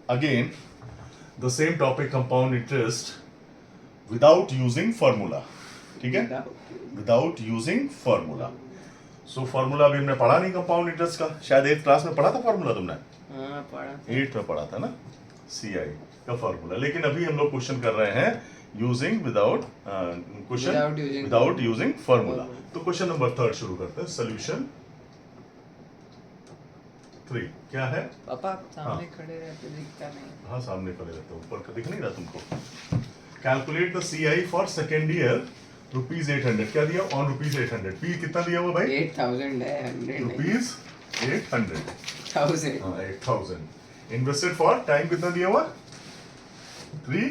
again the same topic, compound interest without using formula. ठीक है, without using formula. So formula अभी हमने पढ़ा नहीं कंपाउंड इंटरेस्ट का. शायद 8th क्लास में पढ़ा था फार्मूला तुमने. हाँ पढ़ा. 8th में पढ़ा था ना CI का फार्मूला. लेकिन अभी हम लोग क्वेश्चन कर रहे हैं यूजिंग विदाउट यूजिंग फार्मूला. तो क्वेश्चन नंबर 3 शुरू करते हैं. सोल्यूशन 3 क्या है? पापा सामने खड़े रहते दिखता नहीं. हाँ सामने खड़े रहते हो, ऊपर का दिख नहीं रहा तुमको. Calculate the CI for second year rupees 800. क्या दिया? On rupees 800. पी कितना दिया हुआ भाई? 8000 है. 100 रुपीज 800. 1000. हाँ 8000. इन्वेस्टेड फॉर टाइम कितना दिया हुआ? 3.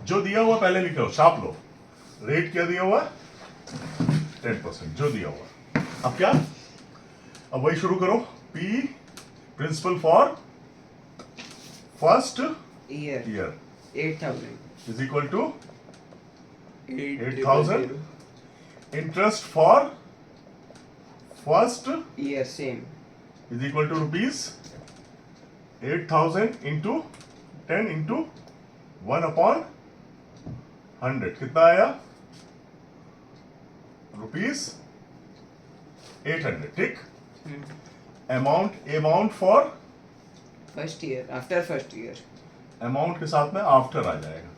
जो दिया हुआ पहले लिख लो, छाप लो. रेट क्या दिया हुआ? 10% जो दिया हुआ. अब क्या? अब वही शुरू करो. P principal for first year 8000 is equal to 8000. Interest for first year same is equal to rupees 8000 into 10 into 1/100. कितना आया? रुपीज 800. ठीक. Amount for first year. After first year amount के साथ में आफ्टर आ जाएगा.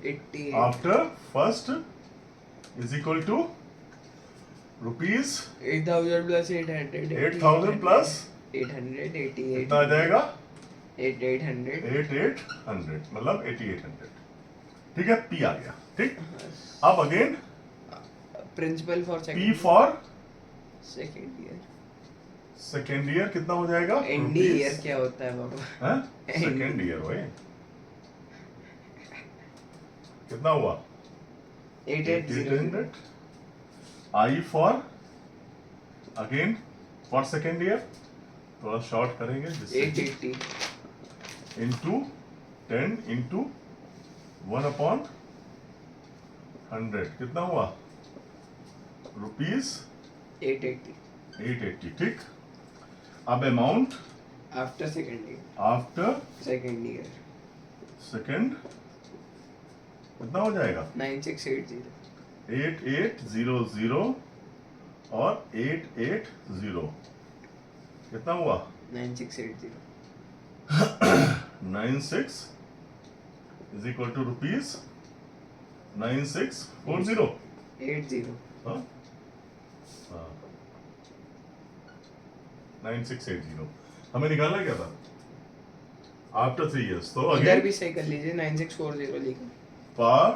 88 after first is equal to rupees 8000 plus 800. 8000 plus 888 कितना आ जाएगा? 8800. 8800 मतलब 8800. ठीक है. P आ गया. ठीक. अब again principal for P for second year. Second year कितना हो जाएगा? एंडी ईयर क्या होता है बाबा? सेकेंड ईयर भाई कितना हुआ? 8800. I for again for second year थोड़ा शॉर्ट करेंगे 880 इंटू 10 इंटू 1/100 कितना हुआ? रुपीज 880 ठीक. अब amount after second year. After second year second कितना हो जाएगा? 9680. 8800 और 880 कितना हुआ? 9680. 96 इज इक्वल टू रुपीज 9640. 80. हाँ 9680 हमें निकालना क्या था? After 3 years. तो इधर अगेन भी सही कर लीजिए. 9640 लिखो. For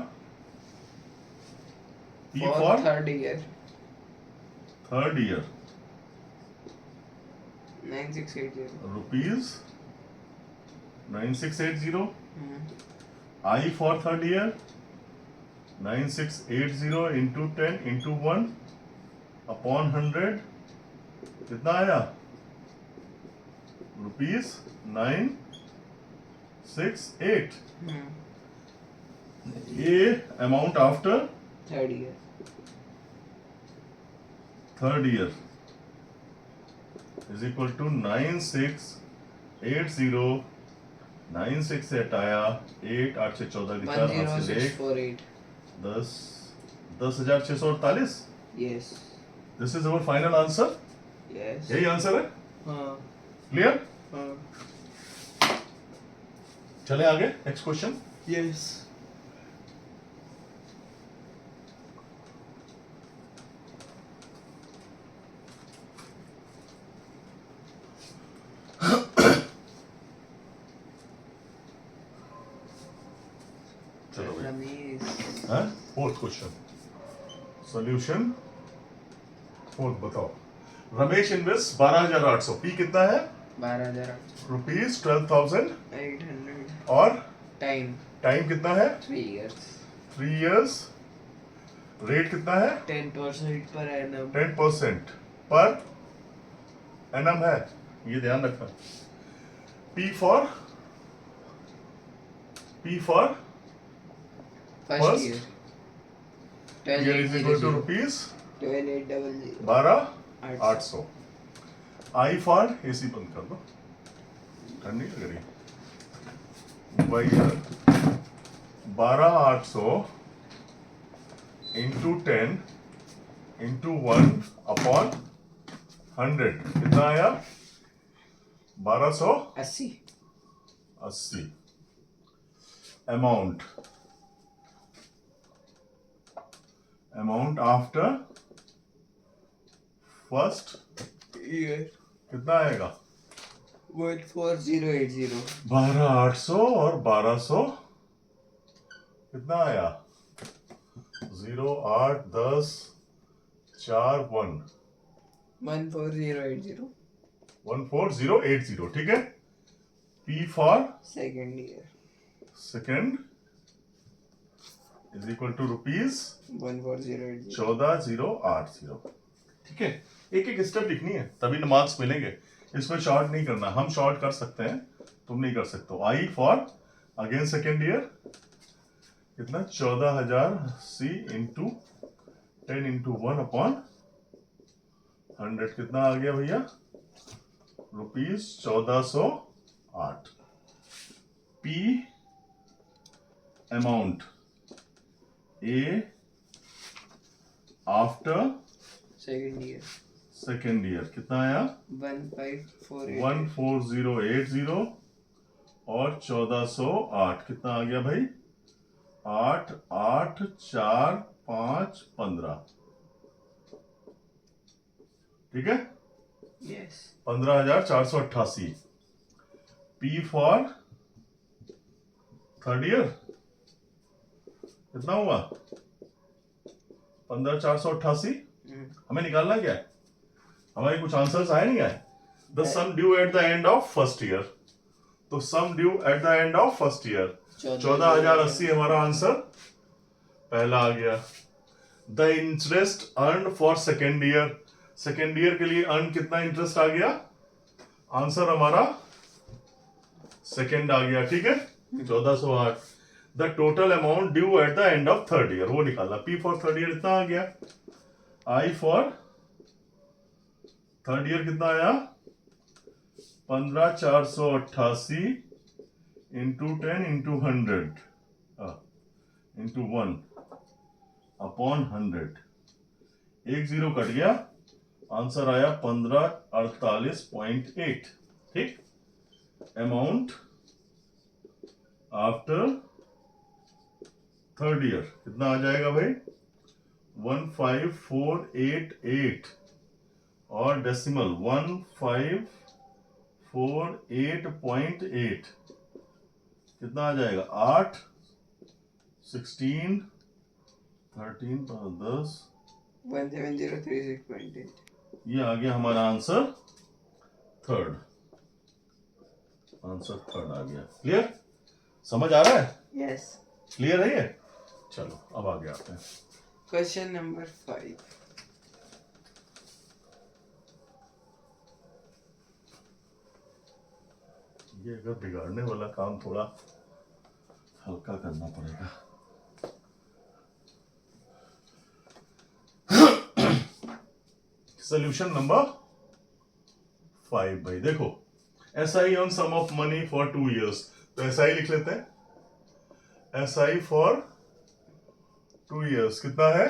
P for third year third year 9680. Rupees 9680. I for third year 9680 into 10 into 1/100 कितना आया? रुपीज 968. ये amount after third year third year is equal to 9680. 96 से हटाया 8 8 से 14 दिखा. 10648. 10,648. Yes this is our final answer. Yes. यही answer है. हाँ क्लियर. हाँ. चले आगे नेक्स्ट क्वेश्चन. यस. चलो भाई. Ramesh. Fourth question. Solution fourth बताओ. रमेश इन्वेस्ट 12,800. पी कितना है? 12,000. रुपीज 12,800. 800. और टाइम टाइम कितना है? 3 years. 3 years. रेट कितना है? 10% पर annum. 10% पर एनम है. ये ध्यान रखना. P for First First year. year is equal to rupees 12800. 12,800. I for AC बंद कर दो. ठंड नहीं लग रही भैया 12,800 इंटू 10 इंटू 1 अपॉन 100 कितना आया 1280 80 अमाउंट आफ्टर फर्स्ट year कितना आएगा 14080 12,800 और 1200 कितना आया 0 8 10 4 1 14080 14080 ठीक है P for second year second is equal to rupees 14080 14,080 ठीक है एक एक स्टेप लिखनी है तभी न मार्क्स मिलेंगे इसमें शॉर्ट नहीं करना हम शॉर्ट कर सकते हैं तुम नहीं कर सकते हो I for again second year कितना 14,080 इंटू 10 इंटू 1 अपॉन 100 कितना आ गया भैया rupees 1408 P amount A after second year कितना आया 15480 14080 और 1408 कितना आ गया भाई 8 8 4 5 15 ठीक है yes 15,488 P for third year कितना हुआ 15,488 हमें निकालना क्या है हमारे कुछ आंसर्स आए नहीं आए the sum due at the end of first year तो sum due at the end of first year 14,080 हमारा आंसर पहला आ गया the interest earn for second year के लिए अर्न कितना इंटरेस्ट आ गया आंसर हमारा सेकेंड आ गया ठीक है 1408 the total amount due at the end of third year वो निकाला पी फॉर थर्ड ईयर इतना आ गया आई फॉर थर्ड ईयर कितना आया 15,488 इंटू 10 इंटू 100 इंटू 1 अपॉन 100 एक जीरो कट गया आंसर आया 1548.8 ठीक अमाउंट आफ्टर थर्ड ईयर कितना आ जाएगा भाई 15488 और डेसिमल 1548.8 कितना आ जाएगा 8 16 13 10 17036.8 ये आ गया हमारा आंसर थर्ड आ गया क्लियर समझ आ रहा है yes क्लियर है ये चलो अब आगे आते हैं question number 5 ये अगर बिगाड़ने वाला काम थोड़ा हल्का करना पड़ेगा सोल्यूशन नंबर 5 भाई देखो SI on sum of money for 2 years तो SI लिख लेते हैं SI for 2 years कितना है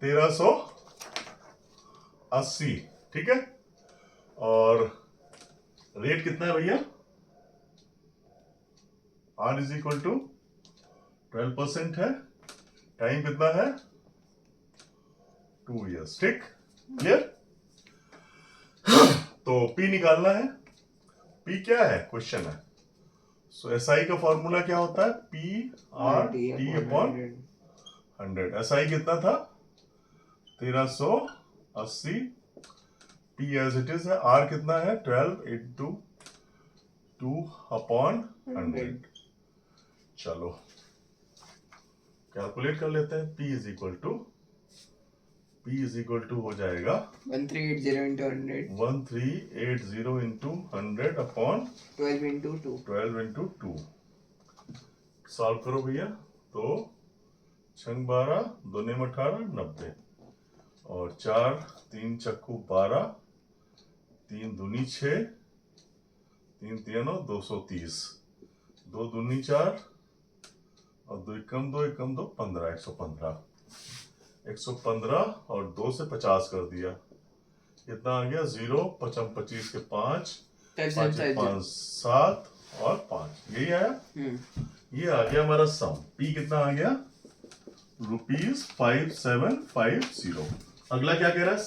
1380 ठीक है और रेट कितना है भैया R इज इक्वल टू 12% है टाइम कितना है 2 years ठीक क्लियर तो P निकालना है P क्या है क्वेश्चन है सो SI का फॉर्मूला क्या होता है P R T upon 100 SI कितना था 1380 P एज इट इज है R कितना है 12 इंटू 2 अपॉन 100 चलो कैलकुलेट कर लेते हैं P इज इक्वल टू हो जाएगा 1380 into 100 1380 into 100 upon 12 into 2 12 into 2 solve करो भैया तो 6 12 2 में 18 90 और 4 3 चक्कू 12 3 दूनी 6 तीन तिया 230, 2 दूनी 4 और 2 एकम 2 एकम 2 15, 115, 115 और 2 से 50 कर दिया, कितना आ गया 0, 55 25 के 5, 5 7 और 5, यही आया। ये आ गया हमारा सम। पी कितना आ गया ₹5750। अगला क्या कह रहा है,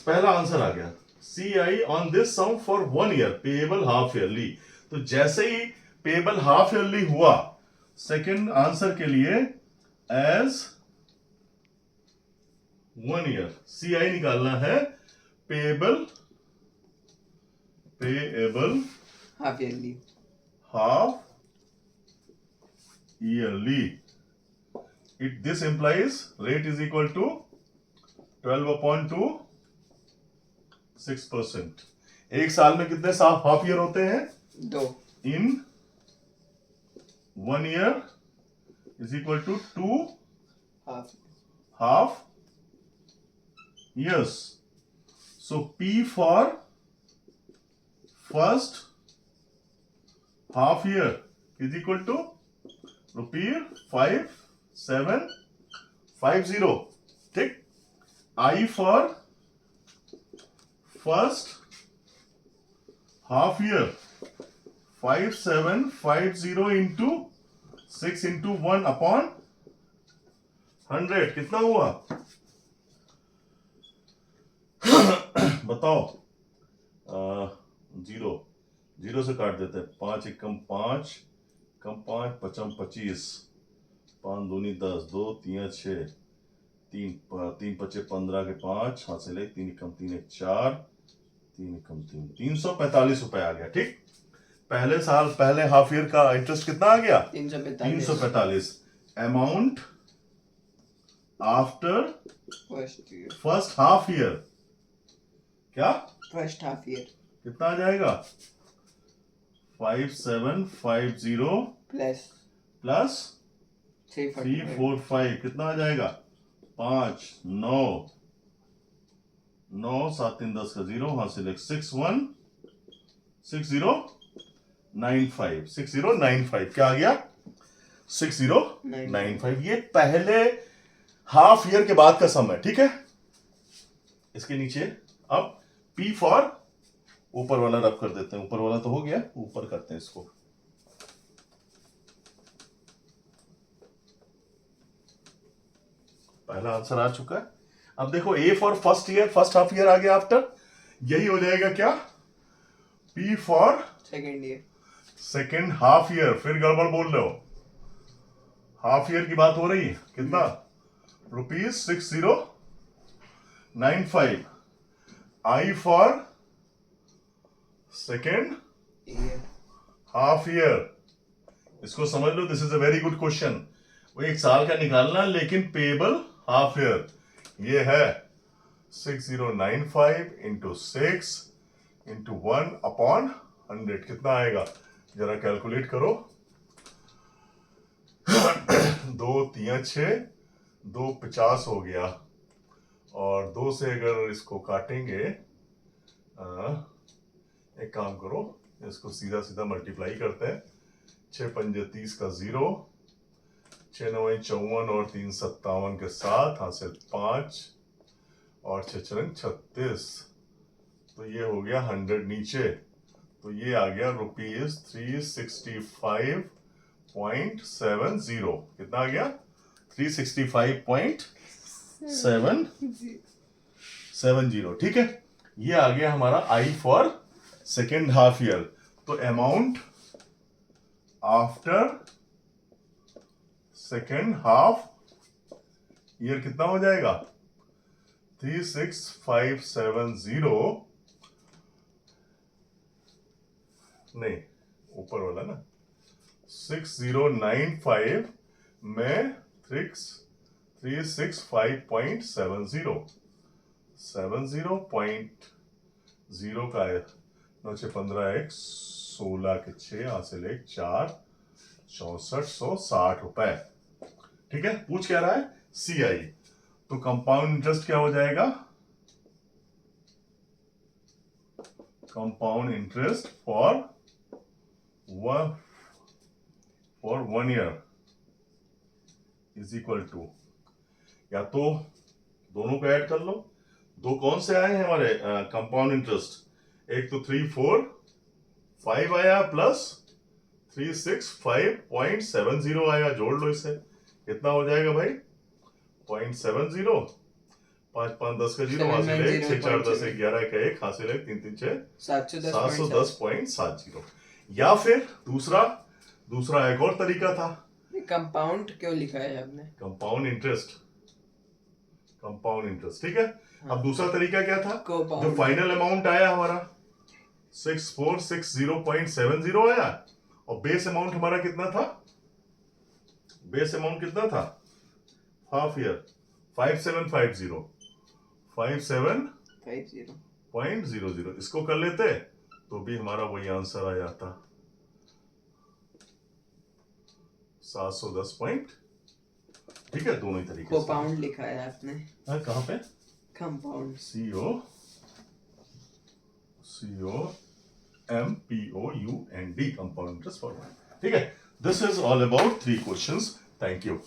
पहला आंसर आ गया CI on this sum for 1 year payable half yearly. तो जैसे ही पेएबल हाफ ईयरली हुआ, सेकंड आंसर के लिए एज 1 ईयर CI निकालना है, payable half yearly this implies rate is equal to 12/2 6%। एक साल में कितने हाफ ईयर होते हैं? 2। इन 1 year is equal to 2 half years. So P for first half year is equal to ₹5750। ठीक। I for first half year 5750 into 6 into 1 upon 100 कितना हुआ? बताओ। 0 से काट देते हैं। 5 एकम 5 कम 5 पचम 25, 5 दूनी 10, 2 तिया 6, 3 पचे 15 के 5 हाथ से ले, 3 एकम 3 एक 4, 3 एकम 3 345 रुपए आ गया। ठीक। पहले साल पहले हाफ ईयर का इंटरेस्ट कितना आ गया? 345। Amount after first half year, क्या फर्स्ट हाफ ईयर कितना आ जाएगा? 5750 प्लस 345 कितना आ जाएगा? 5 9 9 7 3 10 का 0 हाथ से ले, 6095 क्या आ गया? 6095। ये पहले हाफ ईयर के बाद का सम है। ठीक है। इसके नीचे अब P फॉर ऊपर वाला रब कर देते हैं। ऊपर वाला तो हो गया, ऊपर करते हैं इसको। पहला आंसर आ चुका है। अब देखो A for first year, first half year आ गया आफ्टर, यही हो जाएगा क्या? P for second year, second half year. फिर गड़बड़ बोल रहे हो, हाफ ईयर की बात हो रही है। कितना? ₹6095। I for second half year. इसको समझ लो, this is a very good question. वो एक साल का निकालना, लेकिन पेएबल हाफ ईयर। ये है 6095 इंटू 6 इंटू 1 अपॉन 100 कितना आएगा? जरा कैलकुलेट करो। 2 तिया 6, 2 50 हो गया, और 2 से अगर इसको काटेंगे, एक काम करो, इसको सीधा सीधा मल्टीप्लाई करते हैं। 6 पंजे 30 का 0, 6 9 54 और 3 57 के साथ हासिल 5 और 6 चरंग 36। तो ये हो गया 100 नीचे, तो ये आ गया ₹365.70। कितना आ गया? 365.70। ठीक है। ये आ गया हमारा I for second half year. तो amount after second half year कितना हो जाएगा? 36570 नहीं, ऊपर वाला ना, 6095 में 365.70 70.0 का है। 9 6 15 1 16 के 6 हासिल 1 4 6460 रुपए। ठीक है। पूछ क्या रहा है? CI। तो कंपाउंड इंटरेस्ट क्या हो जाएगा? Compound interest for 1 year is equal to, या तो दोनों को ऐड कर लो। दो कौन से आए हैं हमारे कंपाउंड इंटरेस्ट, एक तो 345 आया प्लस 365.70 आया, जोड़ लो इसे, कितना हो जाएगा भाई 0.70, 5 5 10 का 0, हासिल 1, 6 4 10 11 का 1, हासिल 1 3 3 6 710.70। या फिर दूसरा एक और तरीका था, कंपाउंड क्यों लिखा है आपने? कंपाउंड इंटरेस्ट, ठीक है। अब दूसरा तरीका क्या था, जो फाइनल अमाउंट आया हमारा 6460.70 आया, और बेस अमाउंट हमारा कितना था, हाफ ईयर 5750, इसको कर लेते तो भी हमारा वही आंसर आ जाता 710 ठीक है। दोनों ही तरीके से कंपाउंड लिखा है आपने। कहाँ पे, compound COMPOUND, compound interest for 1, ठीक है। This is all about 3 questions, thank you.